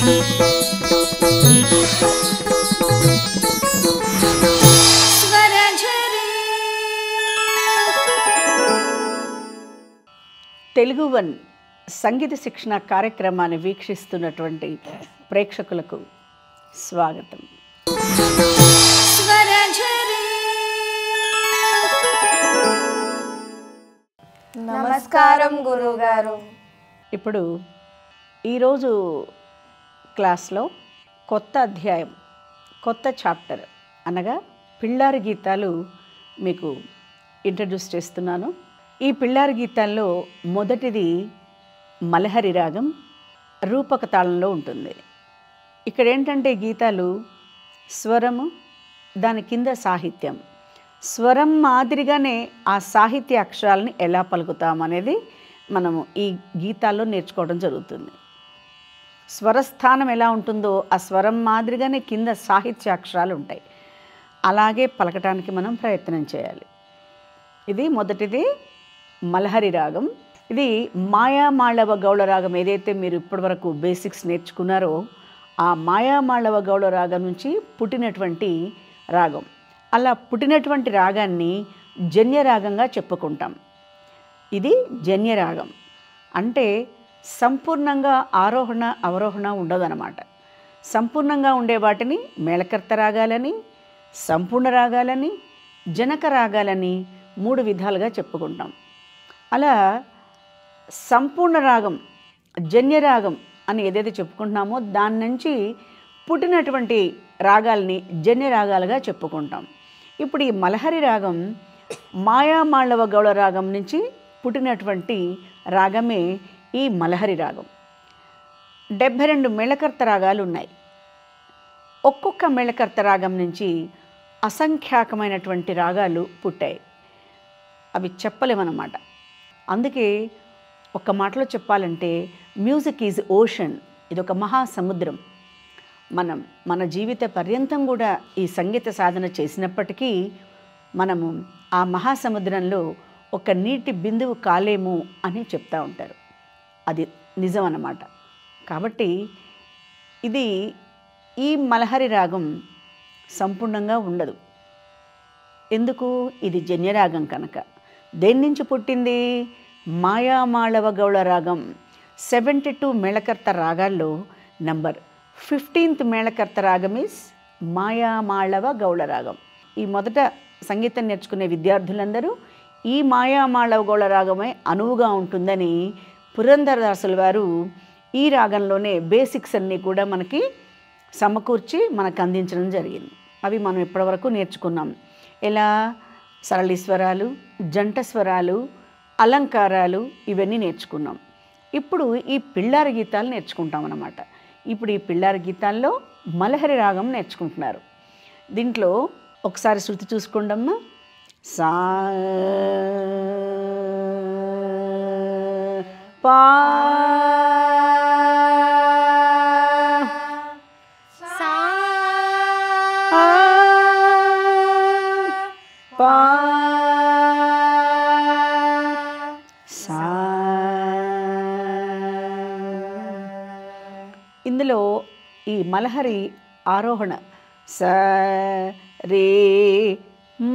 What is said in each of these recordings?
Telugu one సంగీత శిక్షణ కార్యక్రమాన్ని వీక్షిస్తున్నటువంటి ప్రేక్షకులకు స్వాగతం. నమస్కారం గురుగారు. ఇప్పుడు ఈరోజు క్లాస్లో కొత్త అధ్యాయం, కొత్త చాప్టర్ అనగా పిల్లారి గీతాలు మీకు ఇంట్రడ్యూస్ చేస్తున్నాను. ఈ పిల్లారి గీతాల్లో మొదటిది మలహరి రాగం, రూపక తాళంలో ఉంటుంది. ఇక్కడ ఏంటంటే గీతాలు స్వరము, దాని కింద సాహిత్యం, స్వరం మాదిరిగానే ఆ సాహిత్య అక్షరాలని ఎలా పలుకుతామనేది మనము ఈ గీతాల్లో నేర్చుకోవడం జరుగుతుంది. స్వరస్థానం ఎలా ఉంటుందో ఆ స్వరం మాదిరిగానే కింద సాహిత్య అక్షరాలు ఉంటాయి. అలాగే పలకటానికి మనం ప్రయత్నం చేయాలి. ఇది మొదటిది మలహరి రాగం. ఇది మాయామాళవ గౌళ రాగం. ఏదైతే మీరు ఇప్పటివరకు బేసిక్స్ నేర్చుకున్నారో ఆ మాయామాళవ గౌళ రాగం నుంచి పుట్టినటువంటి రాగం. అలా పుట్టినటువంటి రాగాన్ని జన్యరాగంగా చెప్పుకుంటాం. ఇది జన్యరాగం అంటే సంపూర్ణంగా ఆరోహణ అవరోహణ ఉండదన్నమాట. సంపూర్ణంగా ఉండే వాటిని మేళకర్త రాగాలని, సంపూర్ణ రాగాలని, జనక రాగాలని 3 విధాలుగా చెప్పుకుంటాం. అలా సంపూర్ణ రాగం, జన్యరాగం అని ఏదైతే చెప్పుకుంటున్నామో దాని నుంచి పుట్టినటువంటి రాగాల్ని జన్యరాగాలుగా చెప్పుకుంటాం. ఇప్పుడు ఈ మలహరి రాగం మాయామాళవ గౌళ రాగం నుంచి పుట్టినటువంటి రాగమే ఈ మలహరి రాగం. 72 మేళకర్త రాగాలు ఉన్నాయి. ఒక్కొక్క మేళకర్త రాగం నుంచి అసంఖ్యాకమైనటువంటి రాగాలు పుట్టాయి. అవి చెప్పలేమన్నమాట. అందుకే ఒక మాటలో చెప్పాలంటే మ్యూజిక్ ఈజ్ ఓషన్. ఇది ఒక మహాసముద్రం. మన జీవిత పర్యంతం కూడా ఈ సంగీత సాధన చేసినప్పటికీ మనము ఆ మహాసముద్రంలో ఒక నీటి బిందువు కాలేము అని చెప్తూ ఉంటారు. అది నిజం అన్నమాట. కాబట్టి ఇది ఈ మలహరి రాగం సంపూర్ణంగా ఉండదు. ఎందుకు? ఇది జన్యరాగం కనుక. దేని నుంచి పుట్టింది? మాయామాళవ గౌళ రాగం. 72 మేళకర్త రాగాల్లో నంబర్ 15th మేళకర్త రాగం ఈజ్ మాయామాళవ గౌళ రాగం. ఈ మొదట సంగీతం నేర్చుకునే విద్యార్థులందరూ ఈ మాయామాళవ గౌళ రాగమే అనువుగా ఉంటుందని పురంధరదాసుల వారు ఈ రాగంలోనే బేసిక్స్ అన్నీ కూడా మనకి సమకూర్చి మనకు అందించడం జరిగింది. అవి మనం ఇప్పటివరకు నేర్చుకున్నాం. ఎలా? సరళి స్వరాలు, జంట స్వరాలు, అలంకారాలు, ఇవన్నీ నేర్చుకున్నాం. ఇప్పుడు ఈ పిల్లారి గీతాలు నేర్చుకుంటాం అన్నమాట. ఇప్పుడు ఈ పిల్లారి గీతాల్లో మలహరి రాగం నేర్చుకుంటున్నారు. దీంట్లో ఒకసారి శృతి చూసుకోండమ్మా. సా పా పా సా. ఇందులో ఈ మలహరి ఆరోహణ స రే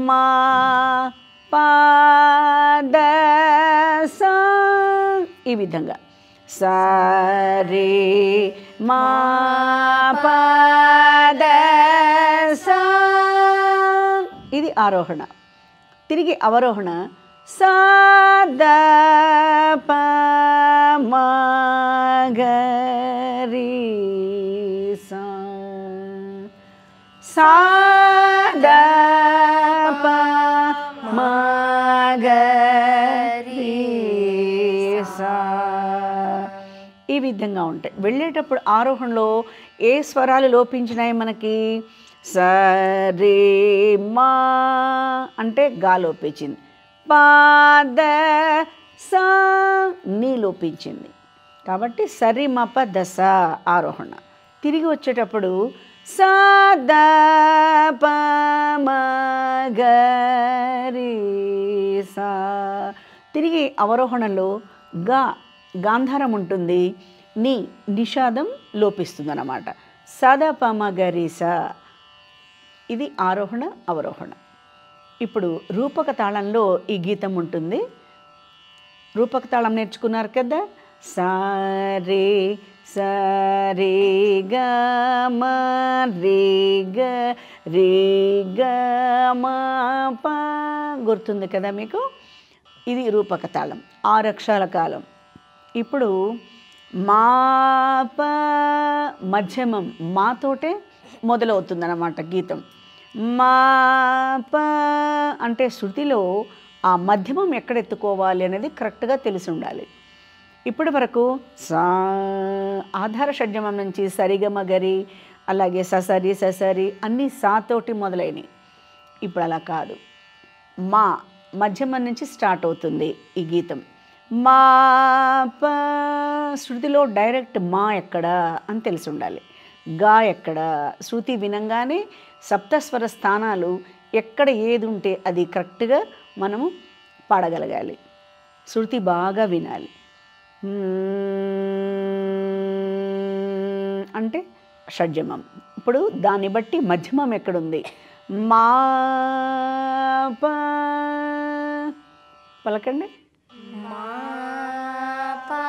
మా పా ద సా, ఈ విధంగా స రే మా పా ద సా, ఇది ఆరోహణ. తిరిగి అవరోహణ సా ద ప మ గ రి సా, సా ద ప మ గ రి సా. ఈ విధంగా ఉంటాయి. వెళ్ళేటప్పుడు ఆరోహణలో ఏ స్వరాలు లోపించినాయి మనకి? స రే మా అంటే గా లోపించింది, పా ద సా నీ లోపించింది. కాబట్టి సరి మప దశ ఆరోహణ. తిరిగి వచ్చేటప్పుడు సా ద ప మ గ రి సా. తిరిగి అవరోహణలో గా గాంధారం ఉంటుంది, నీ నిషాదం లోపిస్తుందన్నమాట. సదపమగరిస ఇది ఆరోహణ అవరోహణ. ఇప్పుడు రూపక తాళంలో ఈ గీతం ఉంటుంది. రూపక తాళం నేర్చుకున్నారు కదా. సారే సరే గ మ రే గ రే గ మ ప గుర్తుంది కదా మీకు. ఇది రూపక తాళం, 6 అక్షరాల కాలం. ఇప్పుడు మా ప మధ్యమం మాతోటే మొదలవుతుందన్నమాట గీతం. మా ప అంటే శృతిలో ఆ మధ్యమం ఎక్కడ ఎత్తుకోవాలి అనేది కరెక్ట్గా తెలిసి ఉండాలి. ఇప్పటి వరకు సా ఆధార షడ్జమం నుంచి సరిగమగరి, అలాగే ససరి ససరి అన్నీ సాతోటి మొదలైనవి. ఇప్పుడు అలా కాదు, మా మధ్యమం నుంచి స్టార్ట్ అవుతుంది ఈ గీతం. మా ప శృతిలో డైరెక్ట్ మా ఎక్కడ అని తెలిసి ఉండాలి. గా ఎక్కడ, శృతి వినంగానే సప్తస్వర స్థానాలు ఎక్కడ ఏది ఉంటే అది కరెక్ట్గా మనము పాడగలగాలి. శృతి బాగా వినాలి. అంటే షడ్జమం. ఇప్పుడు దాన్ని బట్టి మధ్యమం ఎక్కడుంది. మా ప పలకండి. మా ప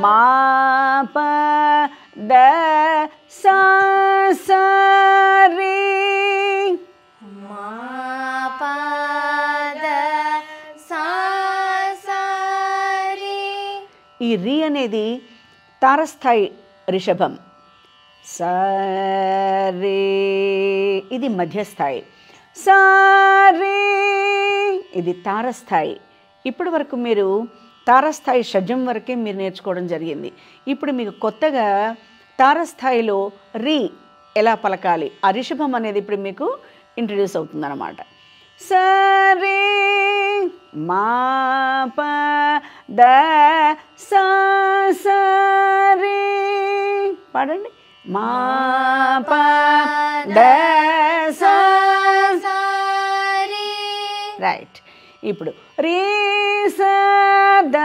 మా ప ద సా సా రే మా ప ద సా సా రే. ఈ రి అనేది తారస్థాయి రిషభం. సరే ఇది మధ్యస్థాయి. సరే ఇది తారస్థాయి. ఇప్పటి వరకు మీరు తారస్థాయి షడ్జం వరకే మీరు నేర్చుకోవడం జరిగింది. ఇప్పుడు మీకు కొత్తగా తారస్థాయిలో రి ఎలా పలకాలి, ఆ రిషభం అనేది ఇప్పుడు మీకు ఇంట్రడ్యూస్ అవుతుందన్నమాట. సరే మా ప ద సా సా రే పాడండి. మా ప ద సా సా రే. రైట్. ఇప్పుడు రే స ద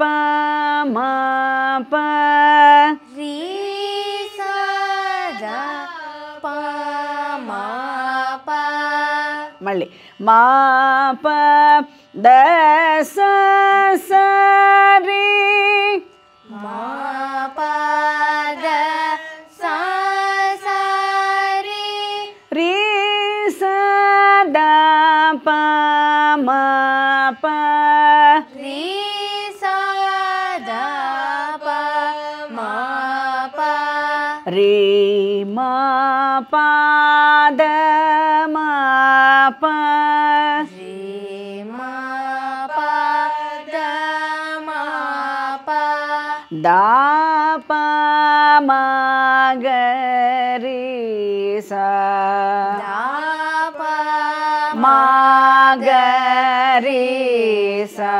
ప మా ప రీ సా ద ప మా ప. మళ్ళీ మా ప ద సా సా రే మా ప ద సా సా రే. రే స ద ప మా ప రీ సా ద ప మా ప. రే మా ప ద మా ప రే మా ప ద మా ప. దా ప మా గ రే సా దా ప మా గ రే సా.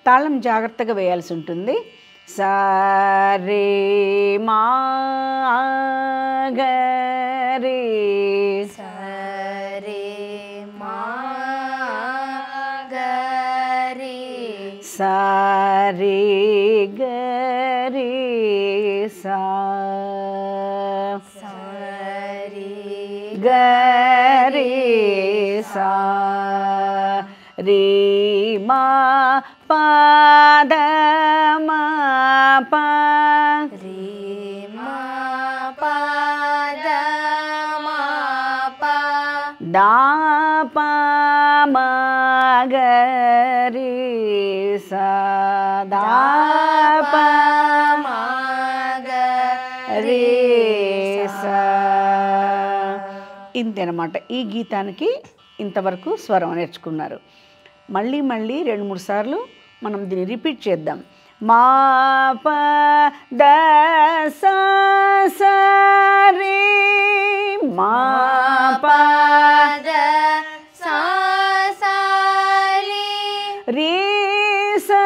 తాళం జాగ్రత్తగా వేయాల్సి ఉంటుంది. సా రే మా గ రే స రే మా గ రే. సా రే గ రే సా స రే గ రే సా. రే మా ప ద మా ప రే మా ప ద మా ప. దా ప మా గ రే సా దా ప మా గ రే సా. ఇంతేనమాట. ఈ గీతానికి ఇంతవరకు స్వరం నేర్చుకున్నారు. మళ్ళీ మళ్ళీ 2-3 సార్లు మనం దీన్ని రిపీట్ చేద్దాం. మా ప ద సా సా రే మా ప ద సా సా రే. రే సా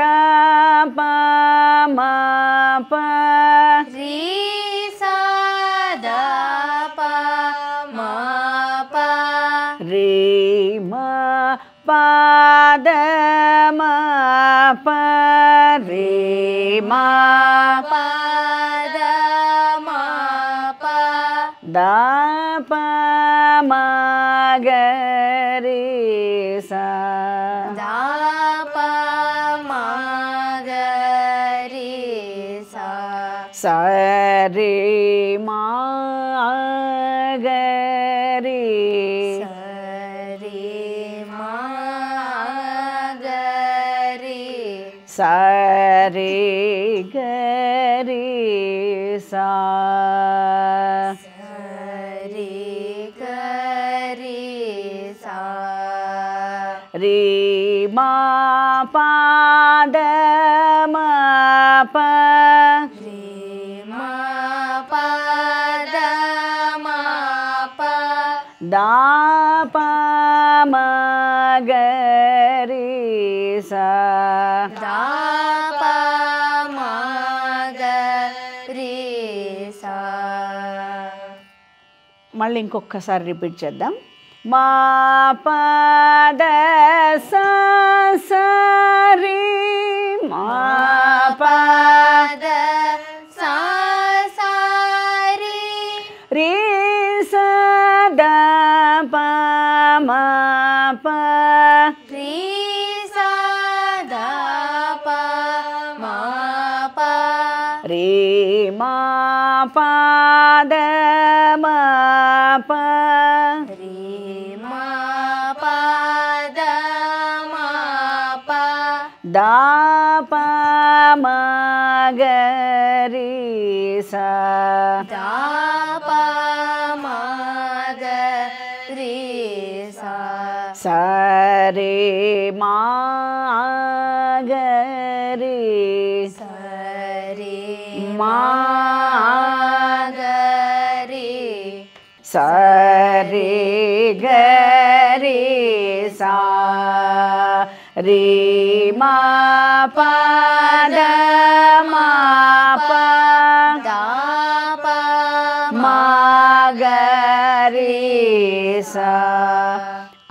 ద ప మా ప రీ సా ద ప మా ప. రే మ పాద మా ప రే మా పాద మా ప దా ప మా గ రే సా దా ప మా గ రి సా స రే మా గ రే స రి మా గ రి స రే గ రే సా స రి గ రి సా రే మా పాద మా ప రి మా పాద మా ప దా ప మా గ రే సా దా ప మా గ రి సా మళ్ళీ ఇంకొకసారి రిపీట్ చేద్దాం మా పద సా సా రే మా పాద సా సా రి రే సా దా ప మా ప రి సా దా ప మా ప రే మా పాద మా ప రి మా పాద మా ప దా ప మా గ రే సా దా ప మా గ రి సా స రే మా గ రే స రి మా గ రి స రే గ రే సా రే మా పాద మా ప దా ప మా గ రే సా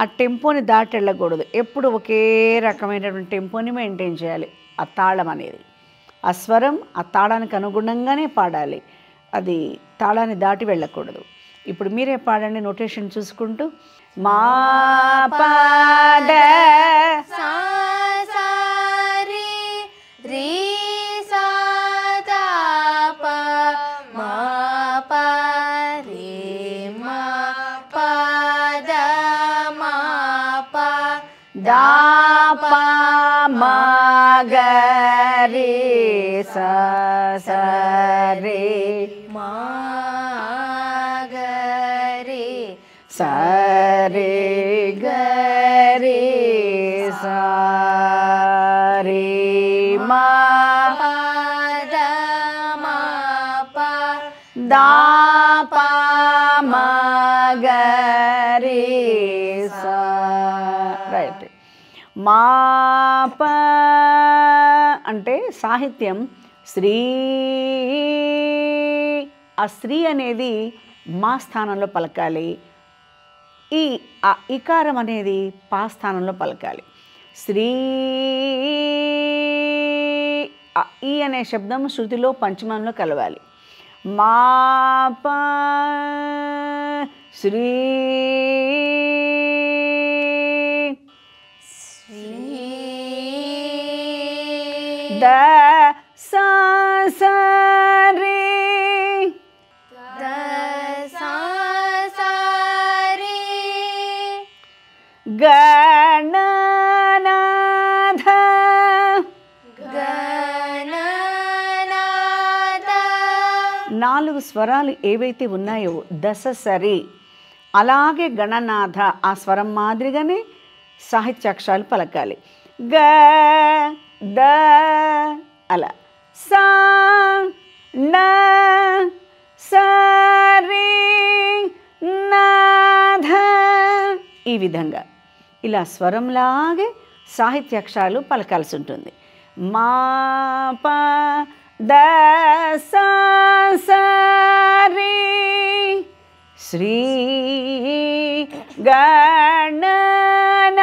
ఆ టెంపోని దాటి వెళ్ళకూడదు. ఎప్పుడు ఒకే రకమైనటువంటి టెంపోని మెయింటైన్ చేయాలి. ఆ తాళం అనేది, ఆ స్వరం ఆ తాళానికి అనుగుణంగానే పాడాలి. అది తాళాన్ని దాటి వెళ్ళకూడదు. ఇప్పుడు మీరే పాడండి నోటేషన్ చూసుకుంటూ. మా పాద సా సా రి రి సా దా ప మా ప రి మా పాద మా ప దా ప మా గ రే సా సా రే మా గ రి సా రే గ రే సా రే మా పాద మా ప దా ప మా గ రే సా. రైట్. మా ప అంటే సాహిత్యం శ్రీ. ఆ శ్రీ అనేది మా స్థానంలో పలకాలి. ఈ ఆ ఇకారం అనేది పా స్థానంలో పలకాలి. శ్రీ. ఆ ఈ అనే శబ్దం శృతిలో పంచమంలో కలవాలి. మా ప శ్రీ. ద సా సా రే ద సా సా రి గణనాథ. గణనాథ 4 స్వరాలు ఏవైతే ఉన్నాయో దశ సరి, అలాగే గణనాథ ఆ స్వరం మాదిరిగానే సాహిత్యాక్షరాలు పలకాలి. గ ద అలా. సా న స రి నాథ ఈ విధంగా ఇలా స్వరంలాగే సాహిత్యాక్షరాలు పలకాల్సి ఉంటుంది. మా ప ద సా సా రి శ్రీ గణనాథ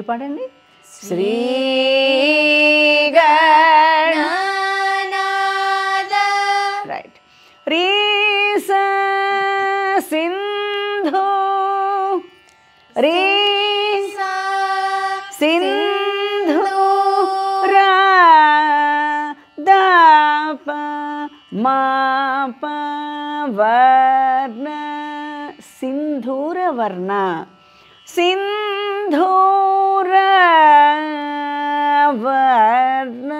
మళ్ళీ పాడండి. శ్రీ నాద రైట్. రీ సింధు రీ సింధు రా దా ప మా ప వర్ణ సింధూర వర్ణ సింధూర వర్ణ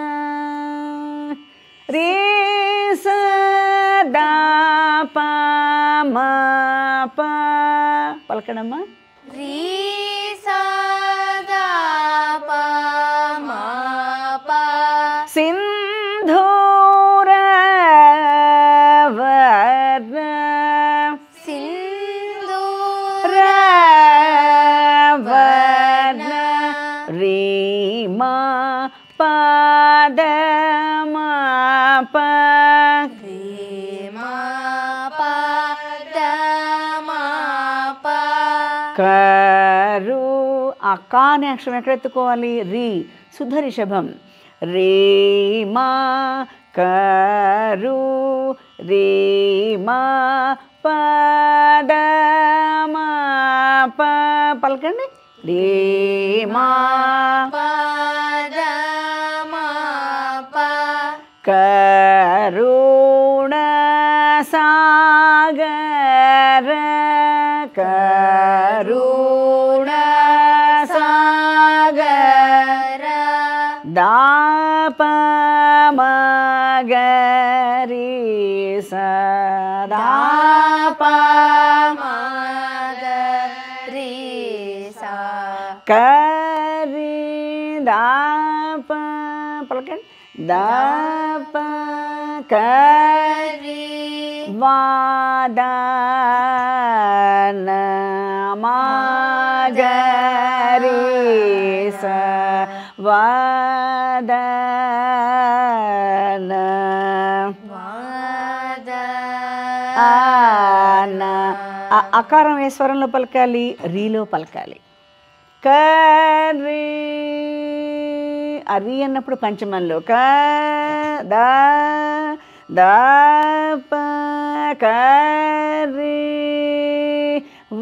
రే సదా ప మా ప పలకడమ్మా. రీ సదా ప మా ప సింధూర వర్ణ సింధూర వర్ణ రీ మా పద మా ప రీ మా పద మా ప కరు. ఆ కా అనే అక్షరం ఎక్కడ ఎత్తుకోవాలి? రీ శుద్ధ రిషభం. రే మా కరు రే మా పద మా ప పలకండి. రే మా పద మా ప కరుణ సాగర కరుణ సాగర దాప మగరి సదాప రీ సా కరి దాప పలకండి. దాప కరి వాదన మగరి స వాదన వాద ఆన. ఆ అకారం ఏ స్వరంలో పలకాలి? రీలో పలకాలి. కర్రీ ఆ రీ అన్నప్పుడు పంచమంలో క దా దా ప కర్రీ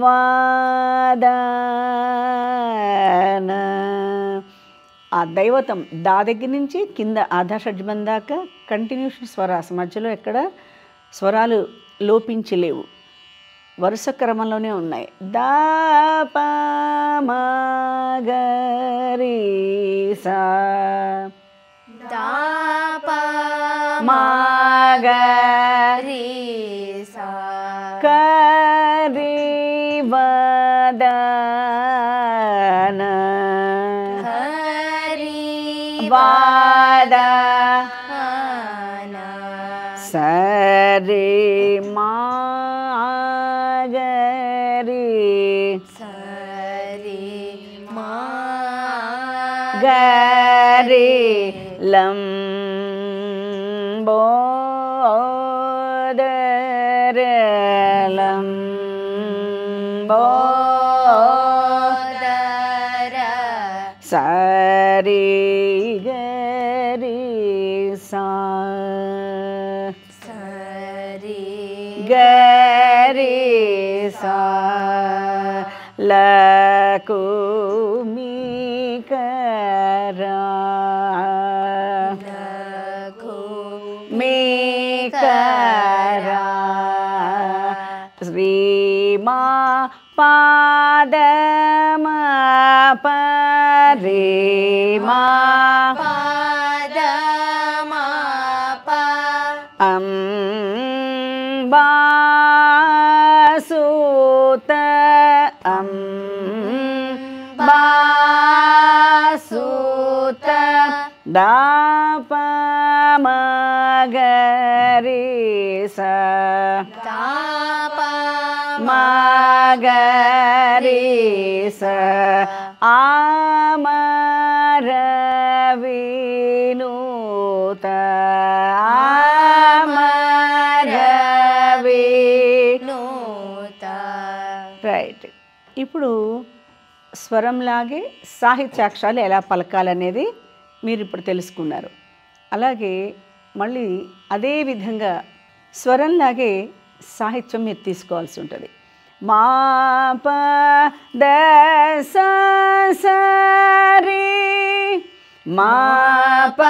వాదన. ఆ దైవతం దా దగ్గర నుంచి కింద ఆధా షడ్జమం దాకా కంటిన్యూషన్ స్వరాస్, మధ్యలో ఎక్కడ స్వరాలు లోపించలేవు, వరుస క్రమంలోనే ఉన్నాయి. దా ప మ గ రి సా దా ప మ గ రీ సా క రి వదన హరి వాద వాన సరి మా గ రి సరి మా గ రి లం బో దర లం బో దర సరి గ రి సా సరి గ రి సా లకు మీ కరా లఘు మీ కరా శ్రీ మా పాద మా ప రే మా పాద మా ప అంబాసుత అంబాసుత దాప మగరి స తాప మగరి స ఆమర వినూత ఆమర నూత రైట్. ఇప్పుడు స్వరంలాగే సాహిత్యాక్షరాలు ఎలా పలకాలనేది మీరు ఇప్పుడు తెలుసుకున్నారు. అలాగే మళ్ళీ అదే విధంగా స్వరంలాగే సాహిత్యం మీరు తీసుకోవాల్సి ఉంటుంది. మా ప ద స స రి మా ప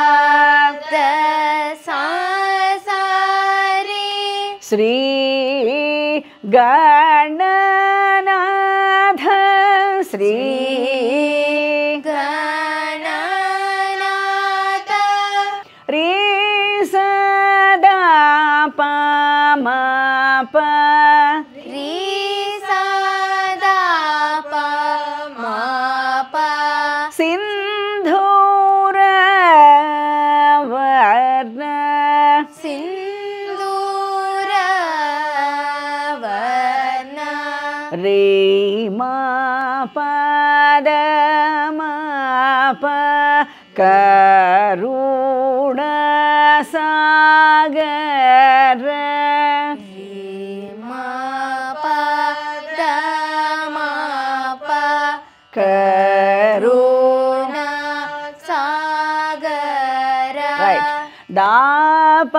ద సా సా రి శ్రీ గణనాథ శ్రీ గణనాథ రీ సదా ప మా ప రి సదా ప మా ప సింధూర వర్ణ సింధూర వర్ణ రే మా పద మా ప కరుణ సాగర మా ప ద మా ప కరుణ సాగర రైట్ దాప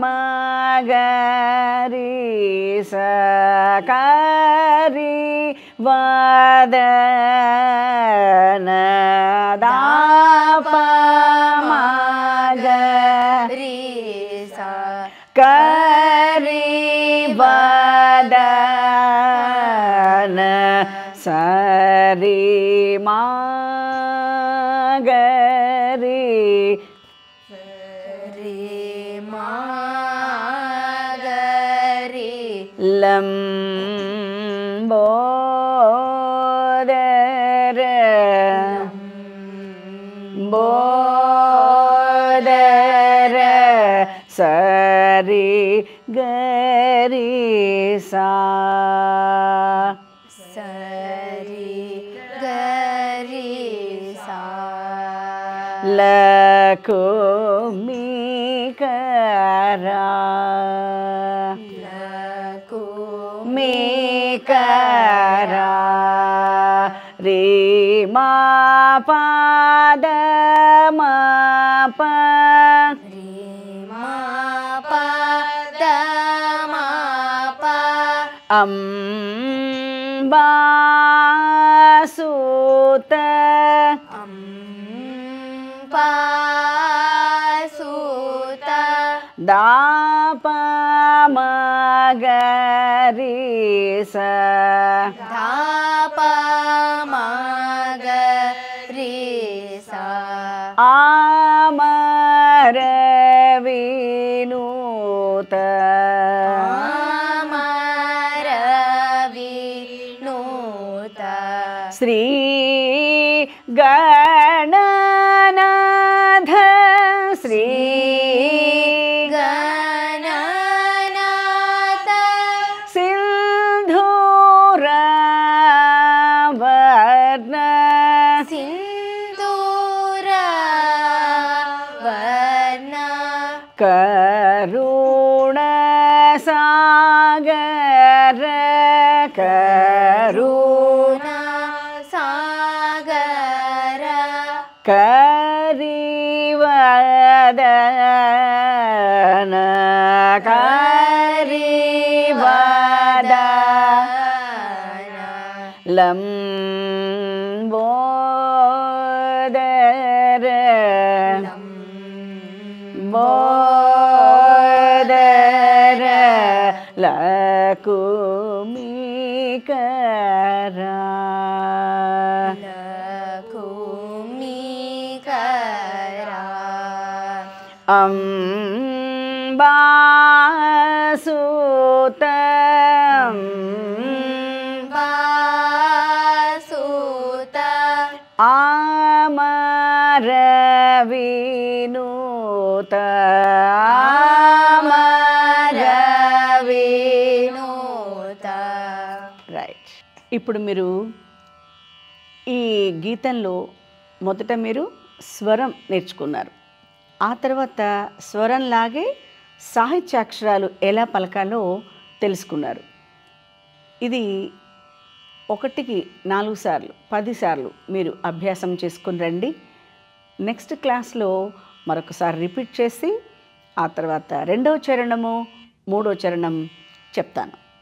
మగరి సకరి వదన దాప మగ రి సా కరి వదన సరి మాగరి రి మా గరి లంబోదర బోదర సరి గరి సా సరి గరి సా లకుమికరా లకు మేకరా రే మా పాద మా ప రి మా ప ద మా ప అంబాసుత అంబాసుత దాప మగరి స ధాప మా గరి సా ఆమర వినూత అమర వినూత శ్రీ గణనాథ శ్రీ గణనాథ సింధూర వర్ణ సింధూర వర్ణ కరుణ సాగర కరుణ కరుణ సాగర కరివదన కరివద లంబోదర బోదర లకుమికరా లకుమికరా అంబాసుత బాసుత ఆమర వినూత ఆమర వినూత రైట్. ఇప్పుడు మీరు ఈ గీతంలో మొదట మీరు స్వరం నేర్చుకున్నారు. ఆ తర్వాత స్వరంలాగే సాహిత్యాక్షరాలు ఎలా పలకాలో తెలుసుకున్నారు. ఇది ఒకటికి 4 సార్లు 10 సార్లు మీరు అభ్యాసం చేసుకుని రండి. నెక్స్ట్ క్లాస్లో మరొకసారి రిపీట్ చేసి ఆ తర్వాత రెండవ చరణము మూడో చరణం చెప్తాను.